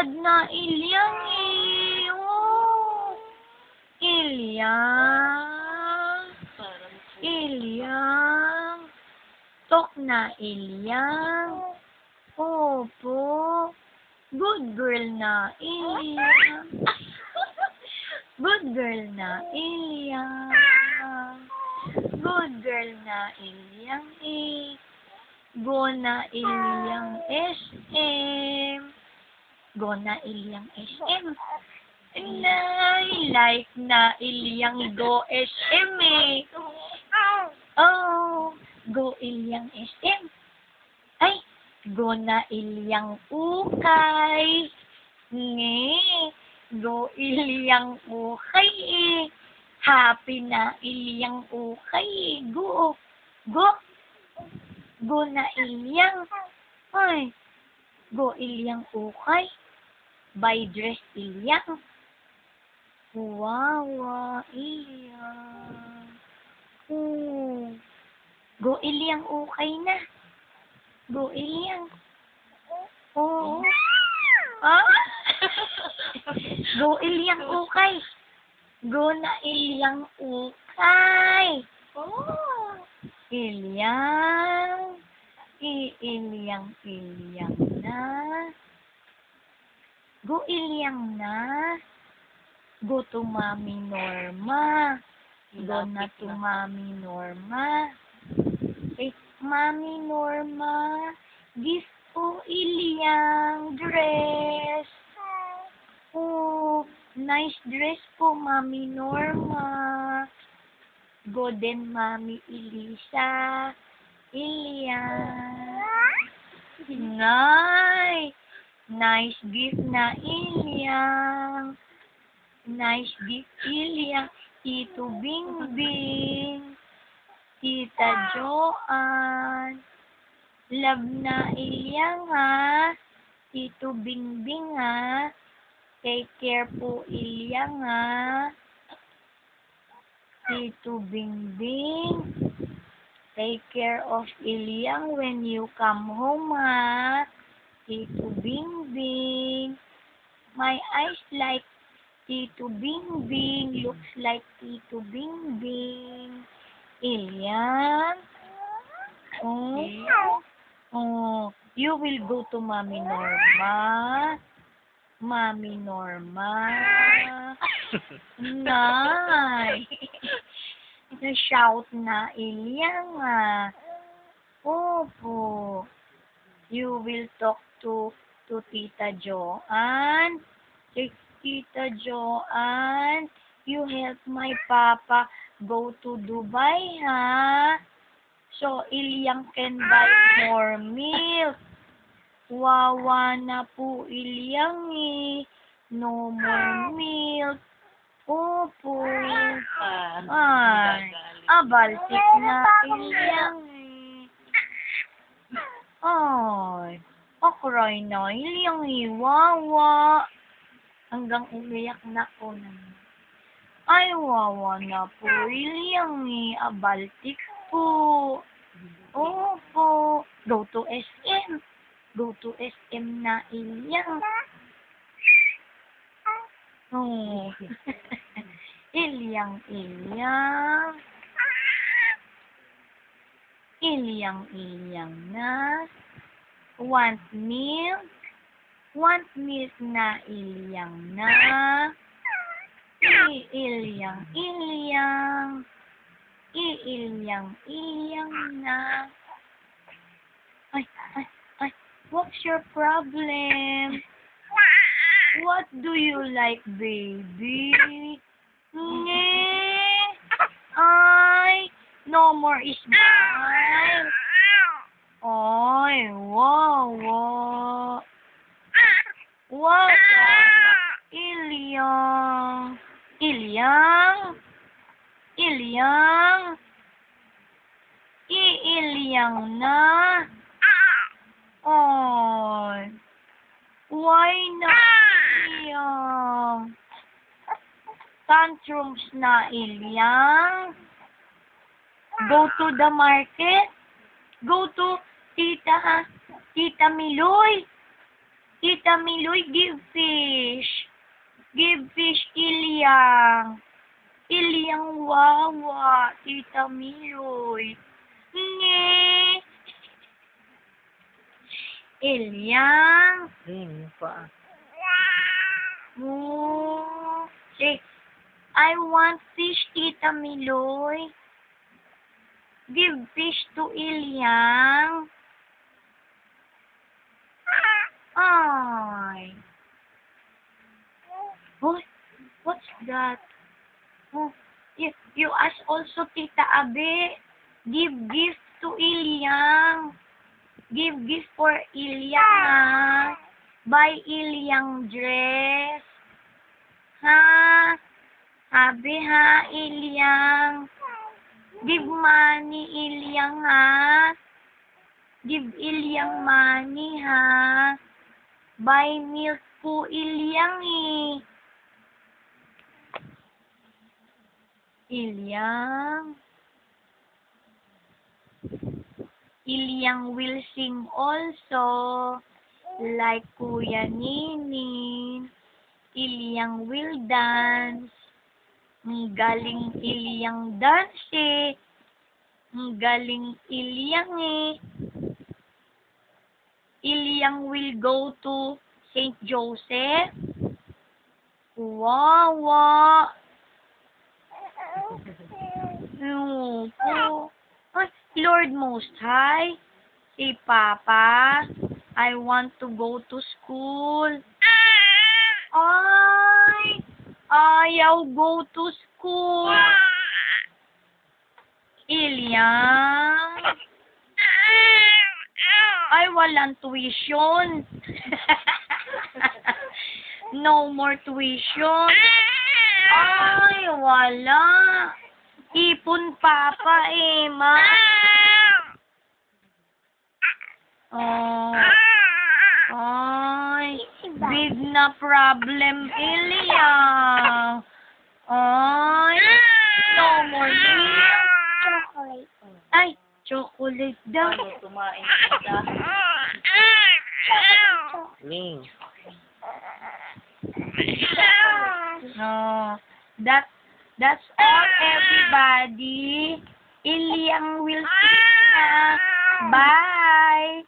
Lakad na Ilyang eh. Oh. Ilyang. Ilyang. Tok na Ilyang. Opo. Good girl na Ilyang. Good girl na Ilyang. Good girl na Ilyang eh. Go na Ilyang SM. Go na Ilyang SM. Like na Ilyang go SM eh. Oh, go Ilyang SM. Ay, go na Ilyang ukay. Nge, go Ilyang ukay eh. Happy na Ilyang ukay eh. Go, go. Go na Ilyang. Ay, go Ilyang ukay. Buy dress Ilyang. Wow, Ilyang. Oh. Go Ilyang ukay na. Go Ilyang. Oo. Ah? Go Ilyang ukay. Go na Ilyang ukay. Oh. Ilyang. Ilyang na. Go Ilyang na. Go to Mami Norma. Go na to Mami Norma. Eh, Mami Norma, gift po Ilyang dress. Oh, nice dress po, Mami Norma. Go din, Mami Elisa. Ilyang. Nice gift na Ilyang. Nice gift Ilyang. Tito Bingbing. Tita Joanne. Love na Ilyang ha. Tito Bingbing ha. Take care po Ilyang ha. Tito Bingbing. Take care of Ilyang when you come home ha. Tito Bingbing. My eyes like Tito Bingbing. Looks like Tito Bingbing. Ilyang. Oh, you will go to Mami Norma. Mami Norma. Nice. Na-shout na Ilyang ah. Opo. You will talk to Tita Joanne. Tita Joanne, you help my papa go to Dubai, ha? So, Ilyang can buy more milk. Wawa na po Ilyang eh. No more milk. Opo. Ay, baltik na Ilyang eh. Ay, akray na Ilyang eh. Wawa. Hanggang umiyak na ko naman. Ay, wawa na po Ilyang eh. Baltik po. Opo. Go to SM. Go to SM na Ilyang. Oh. Ilyang. Ilyang na. Want milk? Want milk na Ilyang na. Ilyang. Ilyang na. Ay. What's your problem? What do you like, baby? Nge. Ay, no more smile. Ay, wow. Wow, Ilyang. Ilyang na. Ay, why not Ilyang? Tantrums na Ilyang. Go to the market. Go to Tita Miloy. Tita Miloy, give fish. Give fish, Ilyang. Ilyang wawa, Tita Miloy. Nge. Ilyang. Pa. Oh. Say, I want fish, Tita Miloy. Give fish to Ilyang. Ay. Oh, what's that? Oh, you ask also Tita Abe. Give gift to Ilyang. Give gift for Ilyang, ha? Buy Ilyang dress. Ha? Sabi ha, Ilyang. Give money, Ilyang, ha? Give Ilyang money, ha? Buy milk po, Ilyang, eh. Ilyang. Ilyang will sing also, like Kuya Nini. Ilyang will dance. Ang galing Ilyang dance, eh. Ang galing Ilyang, eh. Ilyang will go to St. Joseph. Wawa. No po. Ay, Lord Most High, say, Papa, I want to go to school. Ay, ayaw go to school. Ilyang. Ay, walang tuition. No more tuition. Ay, wala. Ipon papa eh, ma. Oh. Ay, big na problem, Ilyang. Ay, no more milk. Chocolate. Ay, chocolate daw. Ano, tumain ka. Ning. No, that's all, everybody. Ilyang will see na. Bye.